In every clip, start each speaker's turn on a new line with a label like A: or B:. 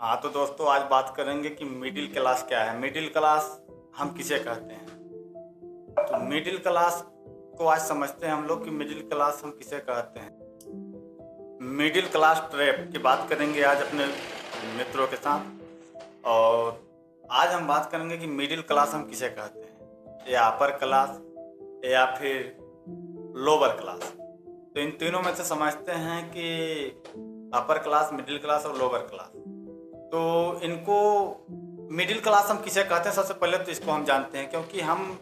A: हाँ तो दोस्तों, आज बात करेंगे कि मिडिल क्लास क्या है। मिडिल क्लास हम किसे कहते हैं। तो मिडिल क्लास को आज समझते हैं हम लोग कि मिडिल क्लास हम किसे कहते हैं। मिडिल क्लास ट्रैप की बात करेंगे आज अपने मित्रों के साथ। और आज हम बात करेंगे कि मिडिल क्लास हम किसे कहते हैं, या अपर क्लास या फिर लोअर क्लास। तो इन तीनों में से समझते हैं कि अपर क्लास, मिडिल क्लास और लोअर क्लास। तो इनको मिडिल क्लास हम किसे कहते हैं, सबसे पहले तो इसको हम जानते हैं, क्योंकि हम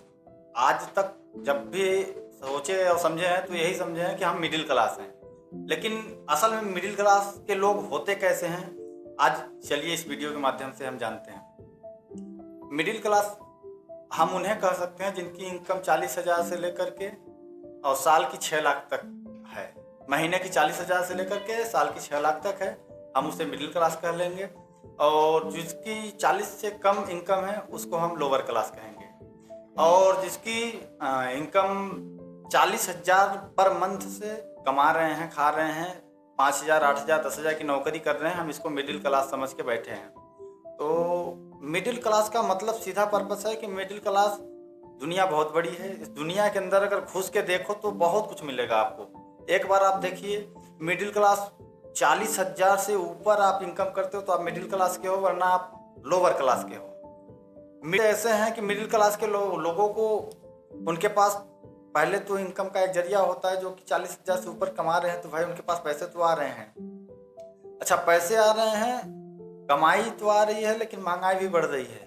A: आज तक जब भी सोचे और समझे हैं तो यही समझे हैं कि हम मिडिल क्लास हैं। लेकिन असल में मिडिल क्लास के लोग होते कैसे हैं, आज चलिए इस वीडियो के माध्यम से हम जानते हैं। मिडिल क्लास हम उन्हें कह सकते हैं जिनकी इनकम 40,000 से लेकर के और साल की 6 लाख तक है। महीने की 40,000 से लेकर के साल की 6 लाख तक है, हम उसे मिडिल क्लास कह लेंगे। और जिसकी 40 से कम इनकम है उसको हम लोअर क्लास कहेंगे। और जिसकी इनकम 40,000 पर मंथ से कमा रहे हैं, खा रहे हैं, 5,000, 8,000, 10,000 की नौकरी कर रहे हैं, हम इसको मिडिल क्लास समझ के बैठे हैं। तो मिडिल क्लास का मतलब सीधा पर्पस है कि मिडिल क्लास दुनिया बहुत बड़ी है। इस दुनिया के अंदर अगर घुस के देखो तो बहुत कुछ मिलेगा आपको। एक बार आप देखिए, मिडिल क्लास 40,000 से ऊपर आप इनकम करते हो तो आप मिडिल क्लास के हो, वरना आप लोअर क्लास के हो। ऐसे हैं कि मिडिल क्लास के लोगों को उनके पास पहले तो इनकम का एक जरिया होता है, जो कि 40,000 से ऊपर कमा रहे हैं तो भाई उनके पास पैसे तो आ रहे हैं। अच्छा, पैसे आ रहे हैं, कमाई तो आ रही है, लेकिन महंगाई भी बढ़ रही है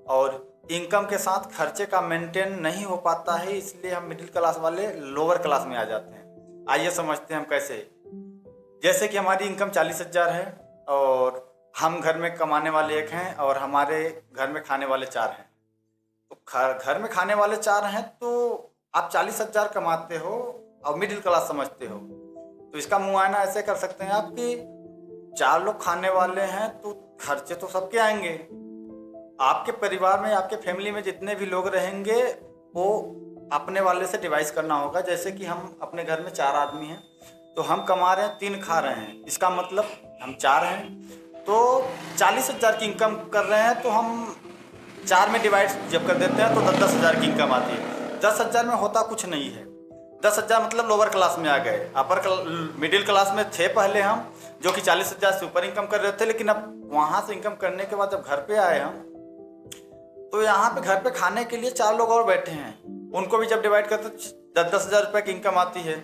A: और इनकम के साथ खर्चे का मेंटेन नहीं हो पाता है, इसलिए हम मिडिल क्लास वाले लोअर क्लास में आ जाते हैं। आइए समझते हैं हम कैसे। जैसे कि हमारी इनकम 40,000 है और हम घर में कमाने वाले एक हैं और हमारे घर में खाने वाले 4 हैं। तो घर में खाने वाले 4 हैं तो आप 40,000 कमाते हो और मिडिल क्लास समझते हो। तो इसका मुआयना ऐसे कर सकते हैं आप कि 4 लोग खाने वाले हैं तो खर्चे तो सबके आएंगे। आपके परिवार में, आपके फैमिली में जितने भी लोग रहेंगे वो अपने वाले से डिवाइस करना होगा। जैसे कि हम अपने घर में 4 आदमी हैं तो हम कमा रहे हैं, 3 खा रहे हैं, इसका मतलब हम 4 हैं। तो 40,000 की इनकम कर रहे हैं तो हम 4 में डिवाइड जब कर देते हैं तो 10,000 की इनकम आती है। 10,000 में होता कुछ नहीं है। 10,000 मतलब लोअर क्लास में आ गए। मिडिल क्लास में थे पहले हम, जो कि 40,000 से ऊपर इनकम कर रहे थे, लेकिन अब वहाँ से इनकम करने के बाद जब घर पे आए हम तो यहाँ पे घर पे खाने के लिए 4 लोग और बैठे हैं, उनको भी जब डिवाइड करते 10,000 रुपये की इनकम आती है।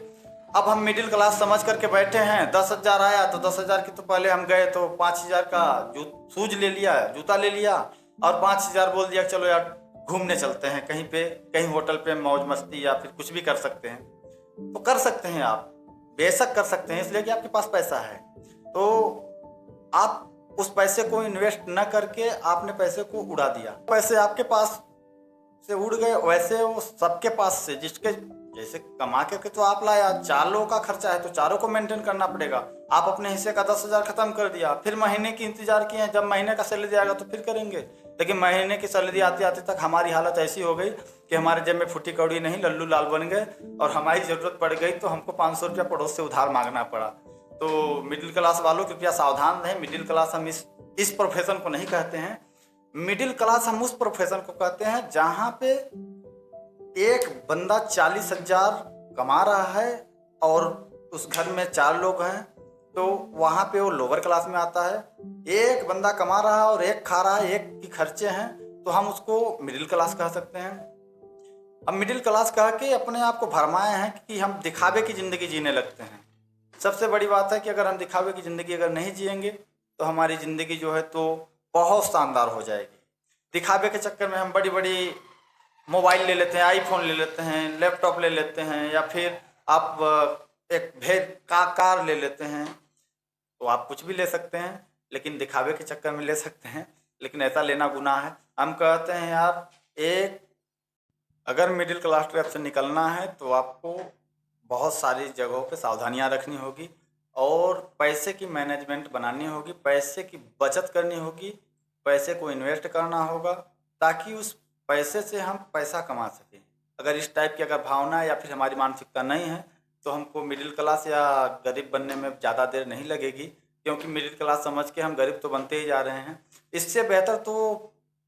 A: अब हम मिडिल क्लास समझ करके बैठे हैं, 10,000 आया तो 10,000 की तो पहले हम गए तो 5,000 का शूज ले लिया, जूता ले लिया, और 5,000 बोल दिया चलो यार घूमने चलते हैं कहीं पे, कहीं होटल पे मौज मस्ती या फिर कुछ भी कर सकते हैं। तो कर सकते हैं आप, बेशक कर सकते हैं, इसलिए कि आपके पास पैसा है। तो आप उस पैसे को इन्वेस्ट न करके आपने पैसे को उड़ा दिया। पैसे आपके पास से उड़ गए, वैसे वो सबके पास से जिसके जैसे कमा के तो आप लाया, 4 लोगों का खर्चा है तो चारों को मेंटेन करना पड़ेगा। आप अपने हिस्से का 10,000 खत्म कर दिया, फिर महीने की इंतजार किए, जब महीने का सैलरी आएगा तो फिर करेंगे। लेकिन महीने की सैलरी आते आते तक हमारी हालत ऐसी हो गई कि हमारे जेब में फुटी कौड़ी नहीं, लल्लू लाल बन गए, और हमारी ज़रूरत पड़ गई तो हमको 500 रुपया पड़ोस से उधार मांगना पड़ा। तो मिडिल क्लास वालों कृपया सावधान रहें। मिडिल क्लास हम इस प्रोफेशन को नहीं कहते हैं। मिडिल क्लास हम उस प्रोफेशन को कहते हैं जहाँ पे एक बंदा 40,000 कमा रहा है और उस घर में 4 लोग हैं, तो वहाँ पे वो लोअर क्लास में आता है। एक बंदा कमा रहा है और एक खा रहा है, एक की खर्चे हैं, तो हम उसको मिडिल क्लास कह सकते हैं। अब मिडिल क्लास कह के अपने आप को भरमाए हैं कि हम दिखावे की ज़िंदगी जीने लगते हैं। सबसे बड़ी बात है कि अगर हम दिखावे की ज़िंदगी अगर नहीं जिएंगे तो हमारी ज़िंदगी जो है तो बहुत शानदार हो जाएगी। दिखावे के चक्कर में हम बड़ी बड़ी मोबाइल ले लेते हैं, आईफोन ले लेते हैं, लैपटॉप ले लेते हैं, या फिर आप एक भेद का कार ले लेते हैं। तो आप कुछ भी ले सकते हैं, लेकिन दिखावे के चक्कर में ले सकते हैं, लेकिन ऐसा लेना गुनाह है। हम कहते हैं यार, एक अगर मिडिल क्लास ट्रैप से निकलना है तो आपको बहुत सारी जगहों पे सावधानियां रखनी होगी और पैसे की मैनेजमेंट बनानी होगी, पैसे की बचत करनी होगी, पैसे को इन्वेस्ट करना होगा, ताकि उस पैसे से हम पैसा कमा सकें। अगर इस टाइप की अगर भावना या फिर हमारी मानसिकता नहीं है तो हमको मिडिल क्लास या गरीब बनने में ज़्यादा देर नहीं लगेगी, क्योंकि मिडिल क्लास समझ के हम गरीब तो बनते ही जा रहे हैं। इससे बेहतर तो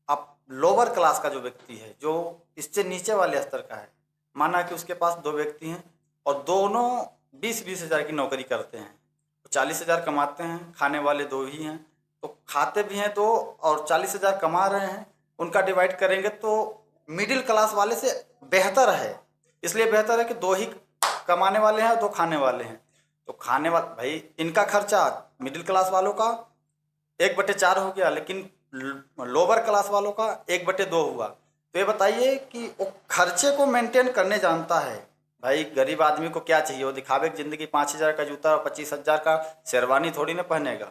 A: आप लोअर क्लास का जो व्यक्ति है, जो इससे नीचे वाले स्तर का है, माना कि उसके पास 2 व्यक्ति हैं और दोनों 20-20 हज़ार की नौकरी करते हैं, 40 हज़ार कमाते हैं, खाने वाले 2 ही हैं, तो खाते भी हैं 2 और 40 हज़ार कमा रहे हैं, उनका डिवाइड करेंगे तो मिडिल क्लास वाले से बेहतर है। इसलिए बेहतर है कि 2 ही कमाने वाले हैं और 2 खाने वाले हैं। तो खाने वाले भाई, इनका खर्चा मिडिल क्लास वालों का 1/4 हो गया, लेकिन लोअर क्लास वालों का 1/2 हुआ। तो ये बताइए कि वो खर्चे को मेंटेन करने जानता है। भाई गरीब आदमी को क्या चाहिए? वो दिखावे की ज़िंदगी 5 हज़ार का जूता और 25 हज़ार का शेरवानी थोड़ी ना पहनेगा।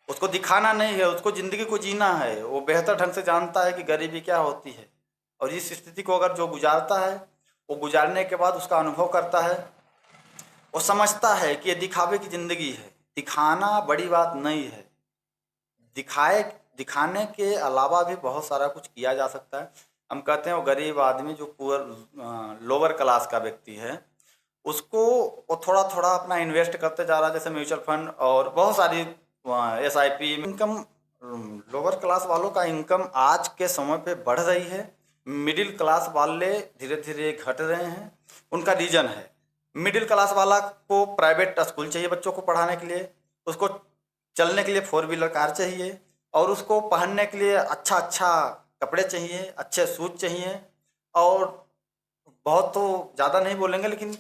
A: उसको दिखाना नहीं है, उसको ज़िंदगी को जीना है। वो बेहतर ढंग से जानता है कि गरीबी क्या होती है, और इस स्थिति को अगर जो गुजारता है, वो गुजारने के बाद उसका अनुभव करता है, वो समझता है कि ये दिखावे की ज़िंदगी है। दिखाना बड़ी बात नहीं है, दिखाने के अलावा भी बहुत सारा कुछ किया जा सकता है। हम कहते हैं वो गरीब आदमी जो लोअर क्लास का व्यक्ति है, उसको वो थोड़ा थोड़ा अपना इन्वेस्ट करते जा रहा है, जैसे म्यूचुअल फंड और बहुत सारी SIP इनकम। लोअर क्लास वालों का इनकम आज के समय पे बढ़ रही है, मिडिल क्लास वाले धीरे धीरे घट रहे हैं। उनका रीज़न है, मिडिल क्लास वाला को प्राइवेट स्कूल चाहिए बच्चों को पढ़ाने के लिए, उसको चलने के लिए 4 व्हीलर कार चाहिए, और उसको पहनने के लिए अच्छा अच्छा कपड़े चाहिए, अच्छे शूज चाहिए, और बहुत तो ज़्यादा नहीं बोलेंगे लेकिन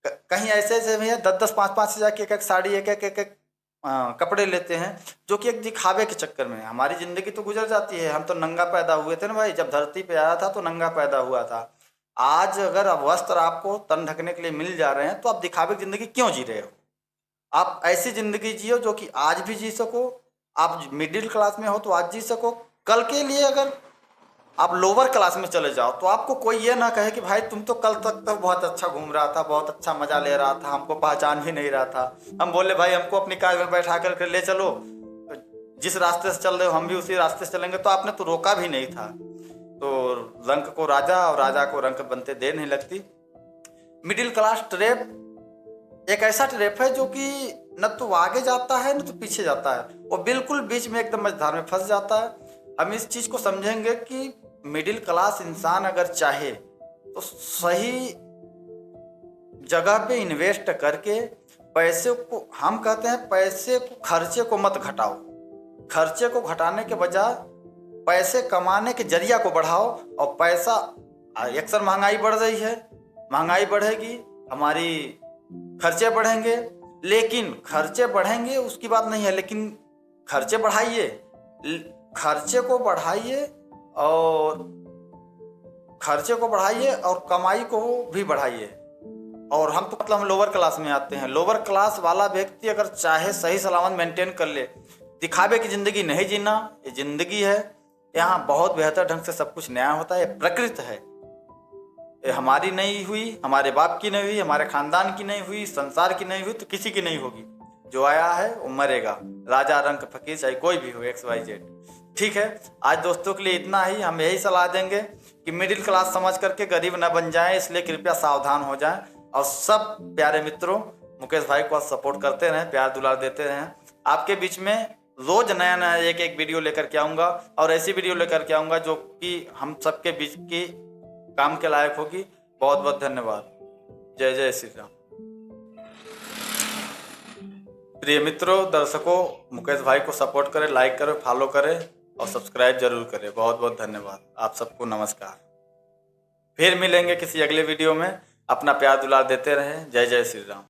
A: कहीं ऐसे ऐसे भी हैं 10-10, 5-5 हज़ार की एक साड़ी, एक कपड़े लेते हैं, जो कि एक दिखावे के चक्कर में। हमारी ज़िंदगी तो गुजर जाती है, हम तो नंगा पैदा हुए थे ना भाई, जब धरती पे आया था तो नंगा पैदा हुआ था। आज अगर अब वस्त्र आपको तन ढकने के लिए मिल जा रहे हैं, तो आप दिखावे की ज़िंदगी क्यों जी रहे हो? आप ऐसी ज़िंदगी जियो जो कि आज भी जी सको। आप मिडिल क्लास में हो तो आज जी सको, कल के लिए अगर आप लोअर क्लास में चले जाओ तो आपको कोई ये ना कहे कि भाई तुम तो कल तक तो बहुत अच्छा घूम रहा था, बहुत अच्छा मज़ा ले रहा था, हमको पहचान भी नहीं रहा था। हम बोले भाई हमको अपनी कार में बैठा कर ले चलो, जिस रास्ते से चल रहे हो हम भी उसी रास्ते से चलेंगे, तो आपने तो रोका भी नहीं था। तो रंक को राजा और राजा को रंक बनते देर नहीं लगती। मिडिल क्लास ट्रैप एक ऐसा ट्रैप है जो कि न तो आगे जाता है न तो पीछे जाता है, वो बिल्कुल बीच में एकदम मझधार में फंस जाता है। हम इस चीज़ को समझेंगे कि मिडिल क्लास इंसान अगर चाहे तो सही जगह पे इन्वेस्ट करके पैसे को, हम कहते हैं पैसे को, खर्चे को मत घटाओ। खर्चे को घटाने के बजाय पैसे कमाने के जरिया को बढ़ाओ। और पैसा, अक्सर महंगाई बढ़ रही है, महंगाई बढ़ेगी, हमारी खर्चे बढ़ेंगे, लेकिन खर्चे बढ़ेंगे उसकी बात नहीं है, लेकिन खर्चे बढ़ाइए, खर्चे को बढ़ाइए और कमाई को भी बढ़ाइए। और हम तो मतलब हम लोअर क्लास में आते हैं। लोअर क्लास वाला व्यक्ति अगर चाहे सही सलामत मेंटेन कर ले, दिखावे की ज़िंदगी नहीं जीना, ये ज़िंदगी है, यहाँ बहुत बेहतर ढंग से सब कुछ नया होता है। ये प्रकृति है, ये हमारी नहीं हुई, हमारे बाप की नहीं हुई, हमारे खानदान की नहीं हुई, संसार की नहीं हुई, तो किसी की नहीं होगी। जो आया है वो मरेगा, राजा रंक फकीर चाहे कोई भी हो, XYZ। ठीक है, आज दोस्तों के लिए इतना ही। हम यही सलाह देंगे कि मिडिल क्लास समझ करके गरीब न बन जाएं, इसलिए कृपया सावधान हो जाएं। और सब प्यारे मित्रों, मुकेश भाई को सपोर्ट करते रहें, प्यार दुलार देते रहें। आपके बीच में रोज नया नया एक वीडियो लेकर के आऊँगा, और ऐसी वीडियो लेकर के आऊँगा जो कि हम सबके बीच की काम के लायक होगी। बहुत बहुत धन्यवाद। जय जय श्री राम। प्रिय मित्रों, दर्शकों, मुकेश भाई को सपोर्ट करें, लाइक करें, फॉलो करें और सब्सक्राइब जरूर करें। बहुत बहुत धन्यवाद। आप सबको नमस्कार। फिर मिलेंगे किसी अगले वीडियो में। अपना प्यार दुलार देते रहें। जय जय श्री राम।